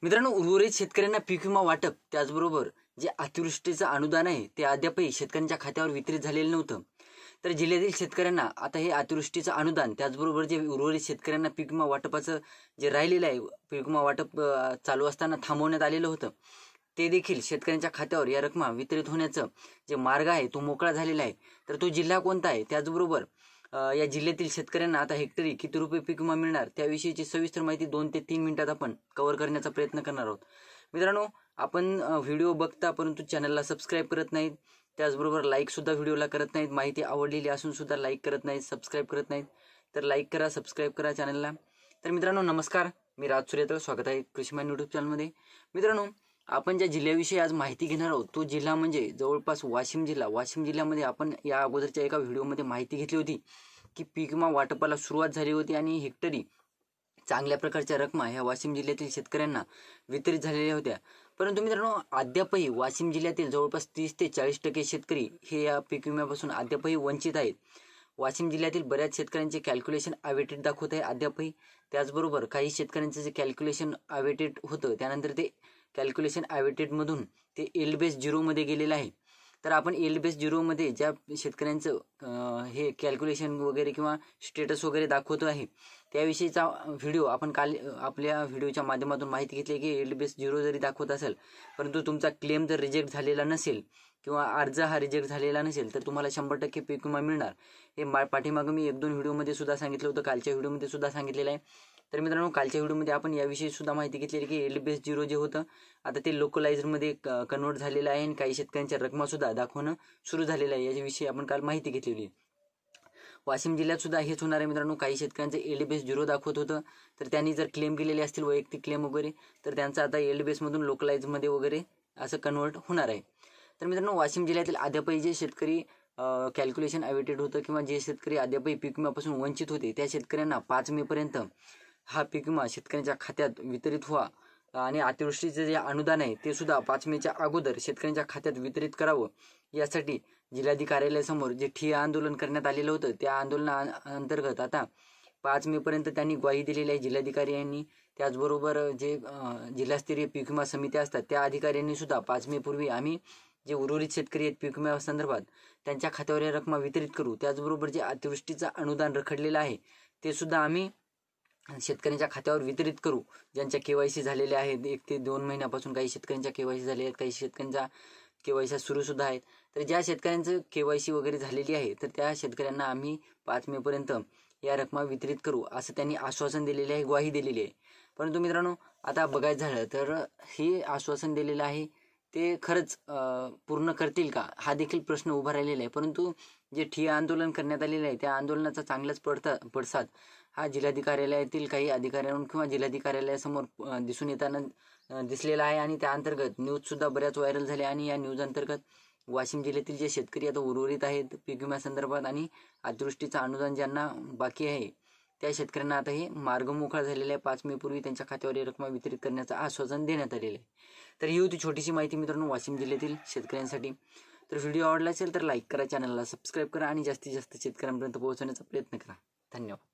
मित्रांनो, उर्वरित शेतकऱ्यांना पीक विमा वाटप त्याचबरोबर जे अतिवृष्टीचं अनुदान आहे ते अद्यापही शेतकऱ्यांच्या खात्यावर वितरित झालेलं नव्हतं। तर जिल्ह्यातील शेतकऱ्यांना आता हे अतिवृष्टीचं अनुदान त्याचबरोबर जे उर्वरित शेतकऱ्यांना पीक विमा वाटपाचं जे राहिलेलं आहे, पीक विमा वाटप चालू असताना थांबवण्यात आलेलं होतं, ते देखील शेतकऱ्यांच्या खात्यावर या रकमा वितरित होण्याचं जे मार्ग आहे तो मोकळा झालेला आहे। तर तो जिल्हा कोणता आहे, त्याचबरोबर या जिल्ह्यातील शेतकऱ्यांना आता हेक्टरी किती रुपये पीक विमा मिळणार त्याविषयीची सविस्तर माहिती 2 ते 3 मिनिटात आपण कव्हर करण्याचा प्रयत्न करणार आहोत। मित्रांनो, आपण व्हिडिओ बघता परंतु चॅनलला सबस्क्राईब करत नाहीत, त्याचबरोबर लाईक सुद्धा व्हिडिओला करत नाहीत, माहिती आवडलेली असून सुद्धा लाईक करत नाहीत, सबस्क्राईब करत नाहीत, तर लाईक करा, सबस्क्राईब करा चॅनलला। तर मित्रांनो नमस्कार, मी राज सूर्यतर, स्वागत आहे कृषीमान यूट्यूब चॅनलमध्ये। मित्रांनो, आपण ज्या जिल्ह्याविषयी आज माहिती घेणार आहोत तो जिल्हा म्हणजे जवळपास वाशिम जिल्हा। वाशिम जिल्ह्यामध्ये आपण या अगोदरच्या एका व्हिडिओमध्ये माहिती घेतली होती की पीक विमा वाटपाला सुरुवात झाली होती आणि हेक्टरी चांगल्या प्रकारच्या रकमा ह्या वाशिम जिल्ह्यातील शेतकऱ्यांना वितरित झालेल्या होत्या। परंतु मित्रांनो, अद्यापही वाशिम जिल्ह्यातील जवळपास 30 ते 40% शेतकरी हे या पीक विम्यापासून अद्यापही वंचित आहेत। वाशिम जिल्ह्यातील बऱ्याच शेतकऱ्यांचे कॅल्क्युलेशन अवेटेड दाखवत आहे अद्यापही, त्याचबरोबर काही शेतकऱ्यांचे जे कॅल्क्युलेशन अवेटेड होतं त्यानंतर ते कॅल्क्युलेशन अवेटेडमधून ते एल्ड बेस 0 मध्ये गेलेलं आहे। तर आपण एल्ड बेस 0 मध्ये ज्या शेतकऱ्यांचं हे कॅल्क्युलेशन वगैरे किंवा स्टेटस वगैरे दाखवतो आहे त्याविषयीचा व्हिडिओ आपण काल आपल्या व्हिडिओच्या माध्यमातून माहिती घेतली की एल्ड बेस 0 जरी दाखवत असेल परंतु तुमचा क्लेम जर रिजेक्ट झालेला नसेल किंवा अर्ज हा रिजेक्ट झालेला नसेल तर तुम्हाला 100% पीक विमा मिळणार। हे पाठीमागं मी 1-2 व्हिडिओमध्ये सुद्धा सांगितलं होतं, कालच्या व्हिडिओमध्ये सुद्धा सांगितलेलं आहे। तर मित्रांनो, कालच्या व्हिडिओमध्ये आपण याविषयी सुद्धा माहिती घेतलेली की एल्ड बेस 0 जे होतं आता ते लोकलाइजरमध्ये कन्वर्ट झालेलं आहे आणि काही शेतकऱ्यांच्या रकमा सुद्धा दाखवणं सुरू झालेलं आहे। याविषयी आपण काल माहिती घेतलेली। वाशिम जिल्ह्यात सुद्धा हेच होणार आहे मित्रांनो, काही शेतकऱ्यांचं एल्ड बेस 0 दाखवत होतं तर त्यांनी जर क्लेम केलेले असतील वैयक्तिक क्लेम वगैरे तर त्यांचं आता एल्ड बेसमधून लोकलाइजमध्ये वगैरे असं कन्वर्ट होणार आहे। तर मित्रांनो, वाशिम जिल्ह्यातील अद्यापही जे शेतकरी कॅल्क्युलेशन अवेटेड होतं किंवा जे शेतकरी अद्यापही पीक विम्यापासून वंचित होते त्या शेतकऱ्यांना 5 मे पर्यंत हा पीक विमा शेतकऱ्यांच्या खात्यात वितरित व्हा आणि अतिवृष्टीचे जे अनुदान आहे ते सुद्धा 5 मेच्या अगोदर शेतकऱ्यांच्या खात्यात वितरित करावं यासाठी जिल्हाधिकारी कार्यालयासमोर जे ठिय्या आंदोलन करण्यात आलेलं होतं त्या आंदोलनाअंतर्गत आता 5 मे पर्यंत त्यांनी ग्वाही दिलेली आहे जिल्हाधिकारी यांनी। त्याचबरोबर जे जिल्हास्तरीय पीक विमा समित्या असतात त्या अधिकाऱ्यांनी सुद्धा 5 मे पूर्वी आम्ही जे उर्वरित शेतकरी आहेत पीक विम्या संदर्भात त्यांच्या खात्यावर या रकमा वितरित करू। त्याचबरोबर जे अतिवृष्टीचं अनुदान रखडलेलं आहे ते सुद्धा आम्ही शेतकऱ्यांच्या खात्यावर वितरित करू, ज्यांच्या केवायसी झालेल्या आहेत 1 ते 2 महिन्यापासून। काही शेतकऱ्यांच्या केवायसी झाले आहेत, काही शेतकऱ्यांच्या केवायसी सुरू सुद्धा आहेत। तर ज्या शेतकऱ्यांचं केवायसी वगैरे झालेली आहे तर त्या शेतकऱ्यांना आम्ही 5 मे पर्यंत या रकमा वितरित करू असं त्यांनी आश्वासन दिलेले आहे, ग्वाही दिलेली आहे। परंतु मित्रांनो, आता बघायचं झालं तर हे आश्वासन दिलेलं आहे ते खरंच पूर्ण करतील का हा देखील प्रश्न उभा राहिलेला आहे। परंतु जे ठिय्या आंदोलन करण्यात आलेलं आहे त्या आंदोलनाचा चांगलाच पडसाद हा जिल्हाधिकारी कार्यालयातील काही अधिकाऱ्यांकडून किंवा जिल्हाधिकारी कार्यालयासमोर दिसून येताना दिसलेला आहे आणि त्या अंतर्गत न्यूज सुद्धा बऱ्याच व्हायरल झाल्या आणि या न्यूज अंतर्गत वाशिम जिल्ह्यातील जे शेतकरी आता उर्वरित आहेत पीक विम्या संदर्भात आणि अतिवृष्टीचं अनुदान ज्यांना बाकी आहे त्या शेतकऱ्यांना आता हे मार्ग मोकळा झालेला आहे। 5 मे पूर्वी त्यांच्या खात्यावर ही रक्कम वितरित करण्याचं आश्वासन देण्यात आलेलं आहे। तर ही होती छोटीशी माहिती मित्रांनो वाशिम जिल्ह्यातील शेतकऱ्यांसाठी। तर व्हिडिओ आवडला असेल तर लाईक करा, चॅनलला सबस्क्राईब करा आणि जास्तीत जास्त शेतकऱ्यांपर्यंत पोहोचवण्याचा प्रयत्न करा। धन्यवाद।